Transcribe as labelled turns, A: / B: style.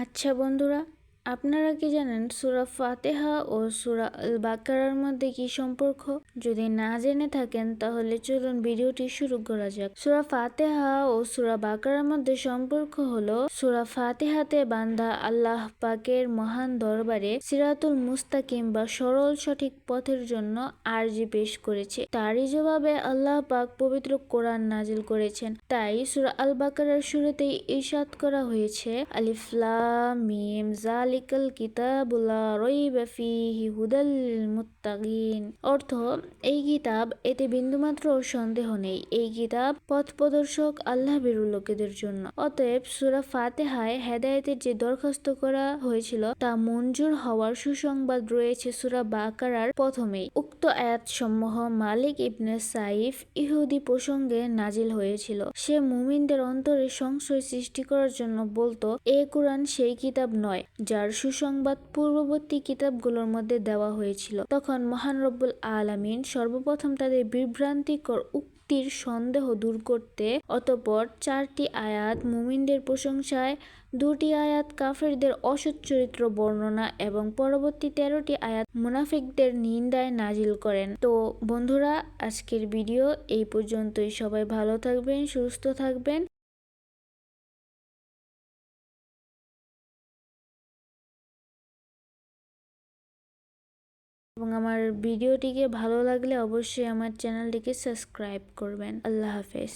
A: আচ্ছা বন্ধুরা, আপনারা কি জানেন সূরা ফাতিহা ও সূরা আল বাকারার মধ্যে কি সম্পর্ক? যদি না জেনে থাকেন তাহলে চলুন ভিডিওটি শুরু করা যাক। সূরা ফাতিহা ও সূরা বাকারার মধ্যে সম্পর্ক হলো, সূরা ফাতিহাতে বান্দা আল্লাহ পাকের মহান দরবারে সিরাতুল মুস্তাকিম বা সরল সঠিক পথের জন্য আরজি পেশ করেছে। তারই জবাবে আল্লাহ পাক পবিত্র কোরআন নাজিল করেছেন। তাই সূরা আল বাকারার শুরুতেই ইরশাদ করা হয়েছে, আলিফ লাম মিম যালিকাল কিতাবু লা রাইবা ফীহি হুদাল লিল মুত্তাকিন। অর্থ, এই কিতাব, এতে বিন্দুমাত্র সন্দেহ নেই। এই কিতাব পথ প্রদর্শক, আল্লাহ ভীরু লোকেদের জন্য। অতএব সূরা ফাতিহায় হেদায়েতের যে দরখাস্ত করা হয়েছিল তা মঞ্জুর হওয়ার সুসংবাদ রয়েছে সূরা বাকারার প্রথমেই। উক্ত আয়াতসমূহ মালিক ইবনে সাইফ ইহুদি প্রসঙ্গে নাজিল হয়েছিল। সে মুমিনদের অন্তরে সংশয় সৃষ্টি করার জন্য বলতো, এ কুরআন সেই কিতাব নয় যার সুসংবাদ পূর্ববর্তী কিতাবগুলোর মধ্যে দেওয়া হয়েছিল। তখন মহান রব্বুল আলামিন সর্বপ্রথম তাদের বিভ্রান্তিকর উক্তির সন্দেহ দূর করতে অতঃপর 4টি আয়াত মুমিনদের প্রশংসায়, 2টি আয়াত কাফেরদের অসৎ চরিত্র বর্ণনা এবং পরবর্তী 13টি আয়াত মুনাফিকদের নিন্দায় নাজিল করেন। তো বন্ধুরা, আজকের ভিডিও এই পর্যন্তই। সবাই ভালো থাকবেন, সুস্থ থাকবেন। এবং আমার ভিডিওটিকে ভালো লাগলে অবশ্যই আমার চ্যানেলটিকে সাবস্ক্রাইব করবেন। আল্লাহ হাফেজ।